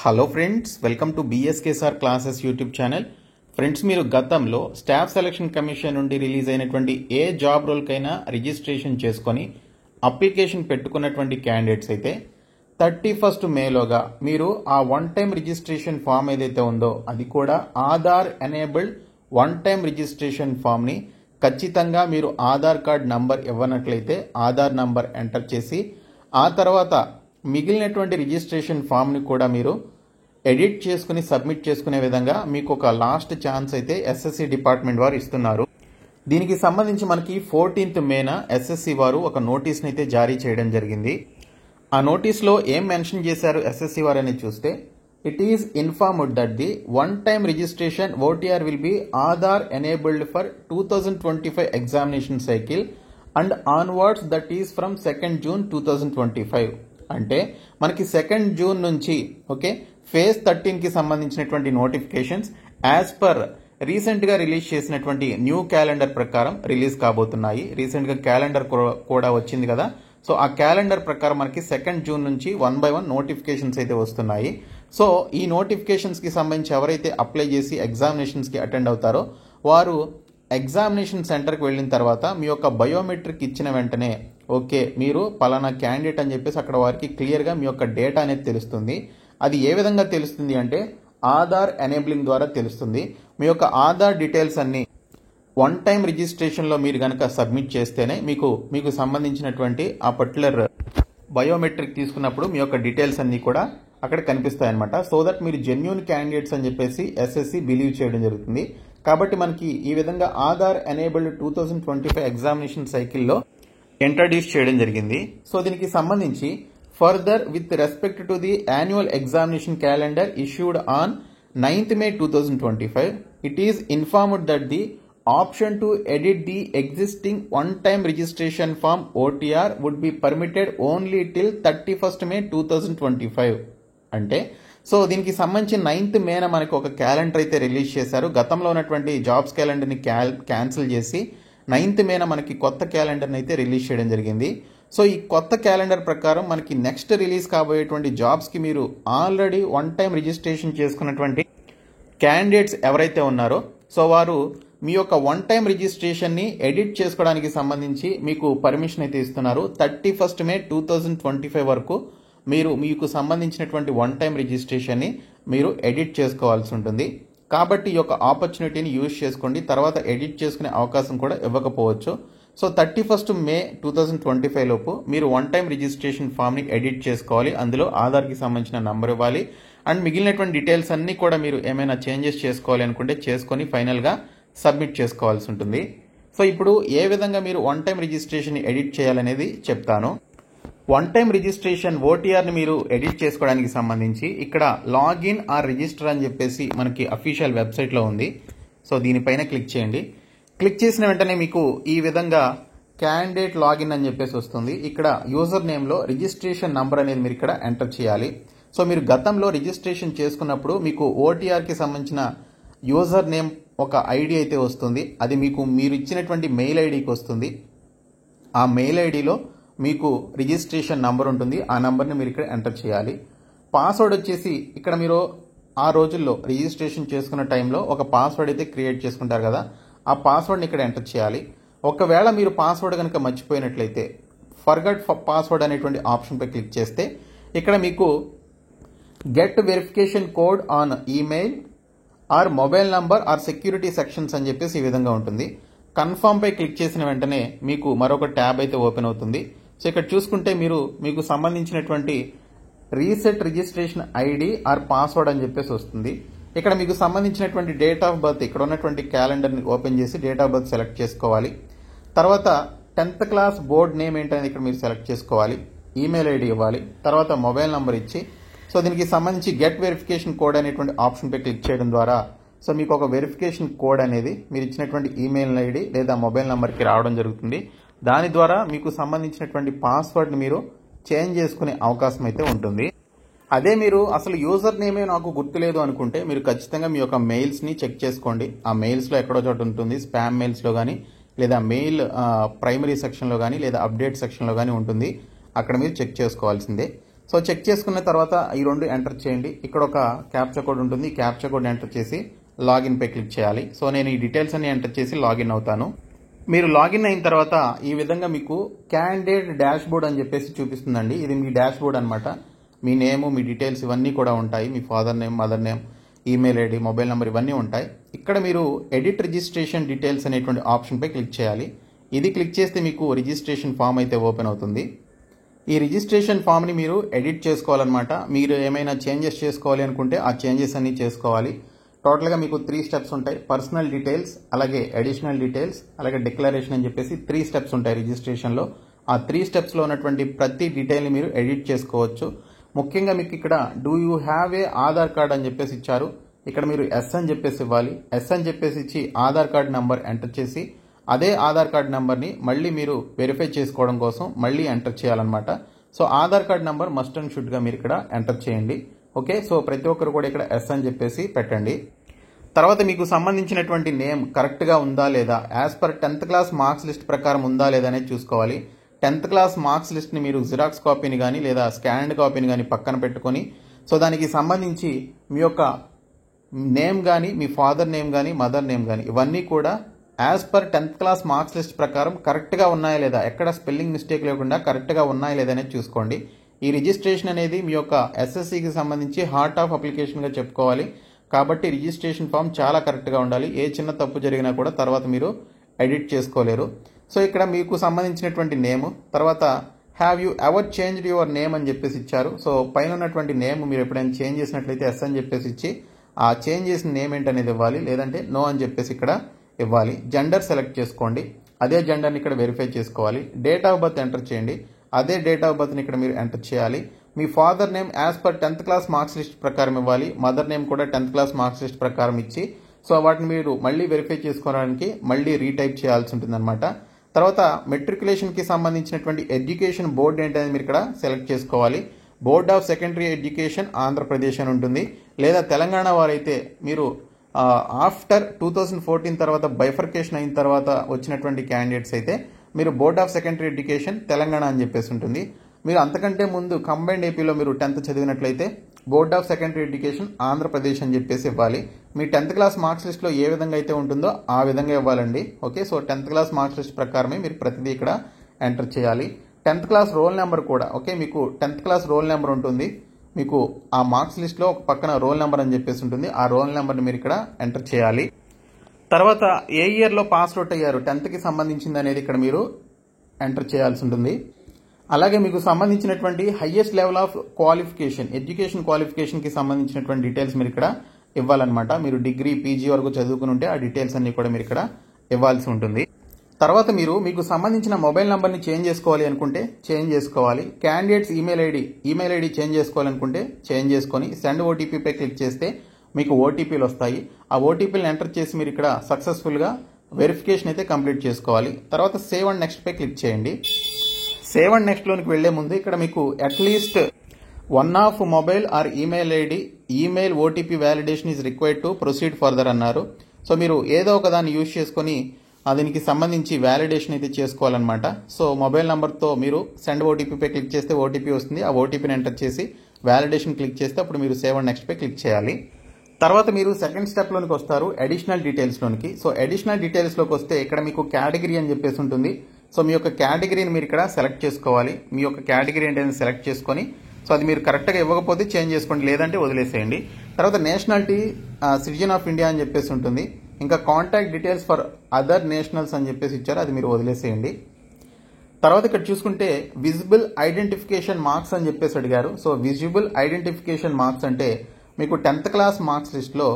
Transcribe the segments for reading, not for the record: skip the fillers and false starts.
Hello friends, welcome to BSK sir classes YouTube channel. Friends, మీరు గతంలో staff selection commission నుండి release అయినటువంటి ఏ జాబ్ రోల్కైనా రిజిస్ట్రేషన్ చేసుకొని అప్లికేషన్ పెట్టుకున్నటువంటి క్యాండిడేట్స్ అయితే 31 మేలోగా మీరు ఆ వన్ టైం రిజిస్ట్రేషన్ ఫామ్ ఏదైతే ఉందో అది కూడా Aadhaar enabled one time registration ఫామ్ని ఖచ్చితంగా మీరు ఆధార్ కార్డ్ నంబర్ ఇవ్వనట్లయితే ఆధార్ నంబర్ ఎంటర్ చేసి ఆ తర్వాత మిగిలినటువంటి రిజిస్ట్రేషన్ ఫామ్ని కూడా మీరు ఎడిట్ చేసుకుని సబ్మిట్ చేసుకునే విధంగా మీకు ఒక లాస్ట్ ఛాన్స్ అయితే ఎస్ఎస్సి డిపార్ట్మెంట్ వారు ఇస్తున్నారు. దీనికి సంబంధించి మనకి 14th మేన ఎస్ఎస్సి వారు ఒక నోటీస్ని అయితే జారీ చేయడం జరిగింది. ఆ నోటీస్లో ఏం మెన్షన్ చేశారు ఎస్ఎస్సి వారు అని చూస్తే, it is informed that the one time registration OTR will be Aadhaar enabled for 2025 examination cycle and onwards that is from 2nd June 2025. అంటే మనకి 2nd June నుంచి ఫేజ్ 13కి సంబంధించినటువంటి నోటిఫికేషన్స్ యాజ్ పర్ రీసెంట్గా రిలీజ్ చేసినటువంటి న్యూ క్యాలెండర్ ప్రకారం release కాబోతున్నాయి. రీసెంట్గా calendar కూడా వచ్చింది కదా, సో ఆ క్యాలెండర్ ప్రకారం మనకి 2nd June నుంచి 1 by 1 నోటిఫికేషన్స్ అయితే వస్తున్నాయి. సో ఈ నోటిఫికేషన్స్కి సంబంధించి ఎవరైతే అప్లై చేసి ఎగ్జామినేషన్స్కి అటెండ్ అవుతారో వారు ఎగ్జామినేషన్ సెంటర్కి వెళ్ళిన తర్వాత మీ యొక్క బయోమెట్రిక్ ఇచ్చిన వెంటనే మీరు పలానా క్యాండిడేట్ అని చెప్పేసి అక్కడ వారికి క్లియర్గా మీ యొక్క డేటా అనేది తెలుస్తుంది. అది ఏ విధంగా తెలుస్తుంది అంటే ఆధార్ ఎనేబులింగ్ ద్వారా తెలుస్తుంది. మీ యొక్క ఆధార్ డీటెయిల్స్ అన్ని వన్ టైం రిజిస్ట్రేషన్లో మీరు కనుక సబ్మిట్ చేస్తేనే మీకు సంబంధించినటువంటి ఆ పర్టికులర్ బయోమెట్రిక్ తీసుకున్నప్పుడు మీ యొక్క డీటెయిల్స్ అన్ని కూడా అక్కడ కనిపిస్తాయి అనమాట. సో దట్ మీరు జెన్యూన్ క్యాండిడేట్స్ అని చెప్పేసి ఎస్ఎస్సి బిలీవ్ చేయడం జరుగుతుంది. కాబట్టి మనకి ఈ విధంగా ఆధార్ ఎనేబుల్డ్ 2025 ఎగ్జామినేషన్ సైకిల్లో ఇంట్రడ్యూస్ చేయడం జరిగింది. సో దీనికి సంబంధించి further with respect to the annual examination calendar issued on 9th May 2025, it is informed that the option to edit the existing one time registration form OTR would be permitted only till 31st May 2025. అంటే so దీనికి సంబంధించి 9th May మనకి ఒక calendar అయితే release చేశారు. గతంలో ఉన్నటువంటి jobs క్యాలెండర్ని cancel చేసి 9th May మనకి కొత్త క్యాలెండర్ని అయితే రిలీజ్ చేయడం జరిగింది. సో ఈ కొత్త క్యాలెండర్ ప్రకారం మనకి నెక్స్ట్ రిలీజ్ కాబోయేటువంటి జాబ్స్కి మీరు ఆల్రెడీ వన్ టైం రిజిస్ట్రేషన్ చేసుకున్నటువంటి క్యాండిడేట్స్ ఎవరైతే ఉన్నారో సో వారు మీ యొక్క వన్ టైం రిజిస్ట్రేషన్ని ఎడిట్ చేసుకోవడానికి సంబంధించి మీకు పర్మిషన్ అయితే ఇస్తున్నారు. 31st May 2025 వరకు మీకు సంబంధించినటువంటి వన్ టైం రిజిస్ట్రేషన్ని మీరు ఎడిట్ చేసుకోవాల్సి ఉంటుంది. కాబట్టి ఈ యొక్క ఆపర్చునిటీని యూజ్ చేసుకోండి. తర్వాత ఎడిట్ చేసుకునే అవకాశం కూడా ఇవ్వకపోవచ్చు. సో 31st May 2025 లోపు మీరు వన్ టైం రిజిస్ట్రేషన్ ఫామ్ని ఎడిట్ చేసుకోవాలి. అందులో ఆధార్కి సంబంధించిన నంబర్ ఇవ్వాలి అండ్ మిగిలినటువంటి డీటెయిల్స్ అన్నీ కూడా మీరు ఏమైనా చేంజెస్ చేసుకోవాలి అనుకుంటే చేసుకొని ఫైనల్గా సబ్మిట్ చేసుకోవాల్సి ఉంటుంది. సో ఇప్పుడు ఏ విధంగా మీరు వన్ టైం రిజిస్ట్రేషన్ ఎడిట్ చేయాలనేది చెప్తాను. వన్ టైం రిజిస్ట్రేషన్ ఓటీఆర్ని మీరు ఎడిట్ చేసుకోవడానికి సంబంధించి ఇక్కడ లాగిన్ ఆర్ రిజిస్టర్ అని చెప్పేసి మనకి అఫీషియల్ వెబ్సైట్లో ఉంది. సో దీనిపైన క్లిక్ చేయండి. క్లిక్ చేసిన వెంటనే మీకు ఈ విధంగా క్యాండిడేట్ లాగిన్ అని చెప్పేసి వస్తుంది. ఇక్కడ యూజర్ నేమ్లో రిజిస్ట్రేషన్ నంబర్ అనేది మీరు ఇక్కడ ఎంటర్ చేయాలి. సో మీరు గతంలో రిజిస్ట్రేషన్ చేసుకున్నప్పుడు మీకు ఓటీఆర్కి సంబంధించిన యూజర్ నేమ్ ఒక ఐడి అయితే వస్తుంది. అది మీరు ఇచ్చినటువంటి మెయిల్ ఐడికి వస్తుంది. ఆ మెయిల్ ఐడిలో మీకు రిజిస్ట్రేషన్ నంబర్ ఉంటుంది. ఆ నంబర్ని మీరు ఇక్కడ ఎంటర్ చేయాలి. పాస్వర్డ్ వచ్చేసి ఇక్కడ మీరు ఆ రోజుల్లో రిజిస్ట్రేషన్ చేసుకున్న టైంలో ఒక పాస్వర్డ్ అయితే క్రియేట్ చేసుకుంటారు కదా, ఆ పాస్వర్డ్ని ఇక్కడ ఎంటర్ చేయాలి. ఒకవేళ మీరు పాస్వర్డ్ కనుక మర్చిపోయినట్లయితే ఫర్గట్ పాస్వర్డ్ అనేటువంటి ఆప్షన్పై క్లిక్ చేస్తే ఇక్కడ మీకు get verification code on email or mobile number or security sections అని చెప్పేసి ఈ విధంగా ఉంటుంది. కన్ఫర్మ్ పై క్లిక్ చేసిన వెంటనే మీకు మరొక ట్యాబ్ అయితే ఓపెన్ అవుతుంది. సో ఇక్కడ చూసుకుంటే మీకు సంబంధించినటువంటి reset registration ID are password అని చెప్పేసి వస్తుంది. ఇక్కడ మీకు సంబంధించినటువంటి డేట్ ఆఫ్ బర్త్ ఇక్కడ ఉన్నటువంటి క్యాలెండర్ని ఓపెన్ చేసి డేట్ ఆఫ్ బర్త్ సెలెక్ట్ చేసుకోవాలి. తర్వాత 10th క్లాస్ బోర్డ్ నేమ్ ఏంటనేది ఇక్కడ మీరు సెలెక్ట్ చేసుకోవాలి. ఈమెయిల్ ఐడి ఇవ్వాలి. తర్వాత మొబైల్ నంబర్ ఇచ్చి సో దీనికి సంబంధించి గెట్ వెరిఫికేషన్ కోడ్ అనేటువంటి ఆప్షన్పై క్లిక్ చేయడం ద్వారా సో మీకు ఒక వెరిఫికేషన్ కోడ్ అనేది మీరు ఇచ్చినటువంటి ఈమెయిల్ ఐడి లేదా మొబైల్ నెంబర్కి రావడం జరుగుతుంది. దాని ద్వారా మీకు సంబంధించినటువంటి పాస్వర్డ్ని మీరు చేంజ్ చేసుకునే అవకాశం అయితే ఉంటుంది. అదే మీరు అసలు యూజర్ నేమే నాకు గుర్తులేదు అనుకుంటే మీరు ఖచ్చితంగా మీ యొక్క మెయిల్స్ని చెక్ చేసుకోండి. ఆ మెయిల్స్లో ఎక్కడో చోట ఉంటుంది. స్పామ్ మెయిల్స్లో కానీ లేదా మెయిల్ ప్రైమరీ సెక్షన్లో కానీ లేదా అప్డేట్ సెక్షన్లో కానీ ఉంటుంది. అక్కడ మీరు చెక్ చేసుకోవాల్సిందే. సో చెక్ చేసుకున్న తర్వాత ఈ రెండు ఎంటర్ చేయండి. ఇక్కడ ఒక క్యాప్చా కోడ్ ఉంటుంది. ఈ క్యాప్చా కోడ్ ఎంటర్ చేసి లాగిన్ పై క్లిక్ చేయాలి. సో నేను ఈ డీటెయిల్స్ అన్ని ఎంటర్ చేసి లాగిన్ అవుతాను. మీరు లాగిన్ అయిన తర్వాత ఈ విధంగా మీకు క్యాండిడేట్ డాష్ బోర్డ్ అని చెప్పేసి చూపిస్తుందండి. ఇది మీ డాష్ బోర్డ్ అనమాట. మీ నేమ్, మీ డీటెయిల్స్ ఇవన్నీ కూడా ఉంటాయి. మీ father name, mother name, email ID, mobile number ఇవన్నీ ఉంటాయి. ఇక్కడ మీరు ఎడిట్ రిజిస్ట్రేషన్ డీటెయిల్స్ అనేటువంటి ఆప్షన్ పై క్లిక్ చేయాలి. ఇది క్లిక్ చేస్తే మీకు రిజిస్ట్రేషన్ ఫామ్ అయితే ఓపెన్ అవుతుంది. ఈ రిజిస్ట్రేషన్ ఫామ్ని మీరు ఎడిట్ చేసుకోవాలన్నమాట. మీరు ఏమైనా చేంజెస్ చేసుకోవాలి అనుకుంటే ఆ చేంజెస్ అన్ని చేసుకోవాలి. టోటల్గా మీకు 3 స్టెప్స్ ఉంటాయి. పర్సనల్ డీటెయిల్స్, అలాగే అడిషనల్ డీటెయిల్స్, అలాగే డిక్లరేషన్ అని చెప్పేసి 3 స్టెప్స్ ఉంటాయి రిజిస్ట్రేషన్లో. ఆ 3 స్టెప్స్లో ఉన్నటువంటి ప్రతి డీటెయిల్ని మీరు ఎడిట్ చేసుకోవచ్చు. ముఖ్యంగా మీకు ఇక్కడ do you have a Aadhaar card అని చెప్పేసి ఇచ్చారు. ఇక్కడ మీరు ఎస్ అని చెప్పేసి ఇవ్వాలి. ఎస్ అని చెప్పేసి ఇచ్చి ఆధార్ కార్డ్ నెంబర్ ఎంటర్ చేసి అదే ఆధార్ కార్డ్ నెంబర్ని మళ్ళీ మీరు వెరిఫై చేసుకోవడం కోసం మళ్ళీ ఎంటర్ చేయాలన్నమాట. So Aadhaar card number must and షుడ్గా మీరు ఇక్కడ ఎంటర్ చేయండి. ఓకే, సో ప్రతి ఒక్కరు కూడా ఇక్కడ ఎస్ అని చెప్పేసి పెట్టండి. తర్వాత మీకు సంబంధించినటువంటి నేమ్ కరెక్ట్గా ఉందా లేదా, as per 10th class marks list ప్రకారం ఉందా లేదా అనేది చూసుకోవాలి. 10th క్లాస్ మార్క్స్ లిస్ట్ని మీరు జిరాక్స్ కాపీని కానీ లేదా స్కాన్డ్ కాపీని కానీ పక్కన పెట్టుకొని సో దానికి సంబంధించి మీ యొక్క నేమ్ కానీ, మీ ఫాదర్ నేమ్ కానీ, మదర్ నేమ్ కానీ ఇవన్నీ కూడా as per 10th class marks list ప్రకారం కరెక్ట్గా ఉన్నాయా లేదా, ఎక్కడ స్పెల్లింగ్ మిస్టేక్ లేకుండా కరెక్ట్గా ఉన్నాయా లేదా అనేది చూసుకోండి. ఈ రిజిస్ట్రేషన్ అనేది మీ యొక్క ఎస్ఎస్సికి సంబంధించి హార్ట్ ఆఫ్ అప్లికేషన్గా చెప్పుకోవాలి. కాబట్టి రిజిస్ట్రేషన్ ఫామ్ చాలా కరెక్ట్గా ఉండాలి. ఏ చిన్న తప్పు జరిగినా కూడా తర్వాత మీరు ఎడిట్ చేసుకోలేరు. సో ఇక్కడ మీకు సంబంధించినటువంటి నేమ్, తర్వాత have you ever changed your name అని చెప్పేసి ఇచ్చారు. సో పైన ఉన్నటువంటి నేమ్ మీరు ఎప్పుడైనా చేంజ్ చేసినట్లయితే ఎస్ అని చెప్పేసి ఇచ్చి ఆ చేంజ్ చేసిన నేమ్ ఏంటనేది ఇవ్వాలి, లేదంటే నో అని చెప్పేసి ఇక్కడ ఇవ్వాలి. జెండర్ సెలెక్ట్ చేసుకోండి. అదే జెండర్ని ఇక్కడ వెరిఫై చేసుకోవాలి. డేట్ ఆఫ్ బర్త్ ఎంటర్ చేయండి. అదే డేట్ ఆఫ్ బర్త్ని ఇక్కడ మీరు ఎంటర్ చేయాలి. మీ father name as per 10th class marks list ప్రకారం ఇవ్వాలి. మదర్ నేమ్ కూడా 10th క్లాస్ మార్క్స్ లిస్ట్ ప్రకారం ఇచ్చి సో వాటిని మీరు మళ్ళీ వెరిఫై చేసుకోవడానికి మళ్ళీ రీటైప్ చేయాల్సి ఉంటుందన్నమాట. తర్వాత మెట్రికులేషన్కి సంబంధించినటువంటి ఎడ్యుకేషన్ బోర్డు ఏంటనేది మీరు ఇక్కడ సెలెక్ట్ చేసుకోవాలి. Board of secondary education Andhra Pradesh అని ఉంటుంది. లేదా తెలంగాణ వారైతే మీరు ఆఫ్టర్ 2014 తర్వాత బైఫర్కేషన్ అయిన తర్వాత వచ్చినటువంటి క్యాండిడేట్స్ అయితే మీరు board of secondary education Telangana అని చెప్పేసి ఉంటుంది. మీరు అంతకంటే ముందు కంబైన్డ్ ఏపీలో మీరు 10th చదివినట్లయితే board of secondary education Andhra Pradesh అని చెప్పేసి ఇవ్వాలి. మీ 10th క్లాస్ మార్క్స్ లిస్ట్లో ఏ విధంగా అయితే ఉంటుందో ఆ విధంగా ఇవ్వాలండి. Okay, so 10th class marks list ప్రకారమే మీరు ప్రతిదీ ఇక్కడ ఎంటర్ చేయాలి. 10th క్లాస్ రోల్ నెంబర్ కూడా ఓకే, మీకు 10th క్లాస్ రోల్ నెంబర్ ఉంటుంది. మీకు ఆ మార్క్స్ లిస్ట్లో ఒక పక్కన రోల్ నెంబర్ అని చెప్పేసి ఉంటుంది. ఆ రోల్ నెంబర్ని మీరు ఇక్కడ ఎంటర్ చేయాలి. తర్వాత ఏ ఇయర్లో పాస్ అవుట్ అయ్యారు 10th సంబంధించింది అనేది ఇక్కడ మీరు ఎంటర్ చేయాల్సి ఉంటుంది. అలాగే మీకు సంబంధించినటువంటి highest level of qualification, education క్వాలిఫికేషన్కి సంబంధించినటువంటి డీటెయిల్స్ మీరు ఇక్కడ ఇవ్వాలన్నమాట. మీరు డిగ్రీ, పీజీ వరకు చదువుకుని ఉంటే ఆ డీటెయిల్స్ అన్ని కూడా మీరు ఇక్కడ ఇవ్వాల్సి ఉంటుంది. తర్వాత మీకు సంబంధించిన మొబైల్ నెంబర్ని చేంజ్ చేసుకోవాలి అనుకుంటే చేంజ్ చేసుకోవాలి. క్యాండిడేట్స్ ఈమెయిల్ ఐడి చేంజ్ చేసుకోవాలనుకుంటే చేంజ్ చేసుకొని సెండ్ ఓటీపీ పై క్లిక్ చేస్తే మీకు ఓటీపీలు వస్తాయి. ఆ ఓటీపీలను ఎంటర్ చేసి మీరు ఇక్కడ సక్సెస్ఫుల్గా వెరిఫికేషన్ అయితే కంప్లీట్ చేసుకోవాలి. తర్వాత సేవ్ అండ్ నెక్స్ట్ పై క్లిక్ చేయండి. సేవ్ అండ్ నెక్స్ట్లోనికి వెళ్లే ముందు ఇక్కడ మీకు at least 1 of mobile or email ID email OTP validation is required to proceed further అన్నారు. సో మీరు ఏదో ఒక దాన్ని యూజ్ చేసుకొని దీనికి సంబంధించి వ్యాలిడేషన్ అయితే చేసుకోవాలన్నమాట. సో మొబైల్ నెంబర్తో మీరు సెండ్ ఓటీపీపై క్లిక్ చేస్తే ఓటీపీ వస్తుంది. ఆ ఓటీపీని ఎంటర్ చేసి వ్యాలిడేషన్ క్లిక్ చేస్తే అప్పుడు మీరు సేవ్ అండ్ నెక్స్ట్ పై క్లిక్ చేయాలి. తర్వాత మీరు సెకండ్ స్టెప్లోనికి వస్తారు, అడిషనల్ డీటెయిల్స్లోనికి. సో అడిషనల్ డీటెయిల్స్లోకి వస్తే ఇక్కడ మీకు కేటగిరీ అని చెప్పేసి ఉంటుంది. సో మీ యొక్క కేటగిరీని మీరు ఇక్కడ సెలెక్ట్ చేసుకోవాలి. మీ యొక్క కేటగిరీ ఏంటనేది సెలెక్ట్ చేసుకొని సో అది మీరు కరెక్ట్గా ఇవ్వకపోతే చేంజ్ చేసుకోండి, లేదంటే వదిలేసేయండి. తర్వాత నేషనాలిటీ సిటిజన్ ఆఫ్ ఇండియా అని చెప్పేసి ఉంటుంది. ఇంకా contact details for other nationals అని చెప్పేసి ఇచ్చారు, అది మీరు వదిలేసేయండి. తర్వాత ఇక్కడ చూసుకుంటే విజిబుల్ ఐడెంటిఫికేషన్ మార్క్స్ అని చెప్పేసి అడిగారు. సో విజిబుల్ ఐడెంటిఫికేషన్ మార్క్స్ అంటే మీకు 10th క్లాస్ మార్క్స్ లిస్ట్లో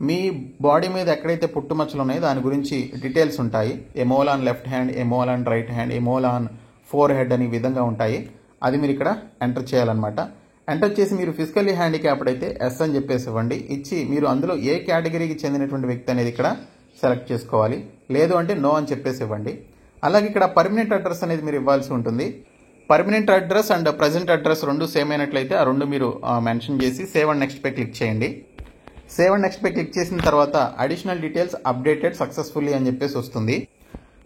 మీ బాడీ మీద ఎక్కడైతే పుట్టుమచ్చలు ఉన్నాయో దాని గురించి డీటెయిల్స్ ఉంటాయి. ఏ mole on left hand, A mole on right hand, A mole on four head అని విధంగా ఉంటాయి. అది మీరు ఇక్కడ ఎంటర్ చేయాలన్నమాట. ఎంటర్ చేసి మీరు ఫిజికల్లీ హ్యాండిక్యాప్డ్ అయితే ఎస్ అని చెప్పేసి ఇవ్వండి. ఇచ్చి మీరు అందులో ఏ కేటగిరీకి చెందినటువంటి వ్యక్తి అనేది ఇక్కడ సెలెక్ట్ చేసుకోవాలి. లేదు అంటే నో అని చెప్పేసి ఇవ్వండి. అలాగే ఇక్కడ పర్మనెంట్ అడ్రస్ అనేది మీరు ఇవ్వాల్సి ఉంటుంది. Permanent address and present address రెండు సేమ్ అయినట్లయితే ఆ రెండు మీరు మెన్షన్ చేసి సేవ్ అండ్ నెక్స్ట్ పై క్లిక్ చేయండి. సేవ్ అండ్ నెక్స్ట్ పై క్లిక్ చేసిన తర్వాత అడిషనల్ డీటెయిల్స్ అప్డేటెడ్ సక్సెస్ఫుల్లీ అని చెప్పేసి వస్తుంది.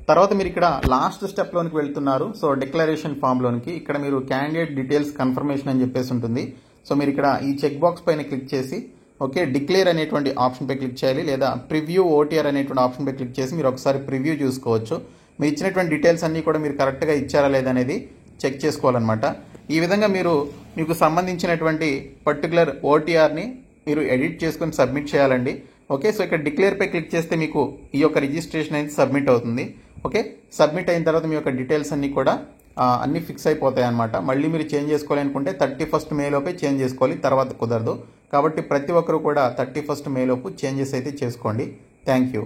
తర్వాత మీరు ఇక్కడ లాస్ట్ స్టెప్లోనికి వెళ్తున్నారు. సో డిక్లరేషన్ ఫామ్లోనికి ఇక్కడ మీరు క్యాండిడేట్ డీటెయిల్స్ కన్ఫర్మేషన్ అని చెప్పేసి ఉంటుంది. సో మీరు ఇక్కడ ఈ చెక్ బాక్స్ పైన క్లిక్ చేసి ఓకే డిక్లేర్ అనేటువంటి ఆప్షన్పై క్లిక్ చేయాలి, లేదా ప్రివ్యూ ఓటీఆర్ అనేటువంటి ఆప్షన్పై క్లిక్ చేసి మీరు ఒకసారి ప్రివ్యూ చూసుకోవచ్చు. మీరు ఇచ్చినటువంటి డీటెయిల్స్ అన్నీ కూడా మీరు కరెక్ట్గా ఇచ్చారా లేదనేది చెక్ చేసుకోవాలన్నమాట. ఈ విధంగా మీకు సంబంధించినటువంటి పర్టికులర్ ఓటీఆర్ని మీరు ఎడిట్ చేసుకొని సబ్మిట్ చేయాలండి. ఓకే, సో ఇక్కడ డిక్లేర్పై క్లిక్ చేస్తే మీకు ఈ యొక్క రిజిస్ట్రేషన్ అనేది సబ్మిట్ అవుతుంది. ఓకే, సబ్మిట్ అయిన తర్వాత మీ యొక్క డీటెయిల్స్ అన్నీ కూడా అన్నీ ఫిక్స్ అయిపోతాయి అనమాట. మళ్ళీ మీరు చేంజ్ చేసుకోవాలనుకుంటే 31st May లోపే చేంజ్ చేసుకోవాలి, తర్వాత కుదరదు. కాబట్టి ప్రతి ఒక్కరు కూడా 31st May లోపు చేంజెస్ అయితే చేసుకోండి. Thank you.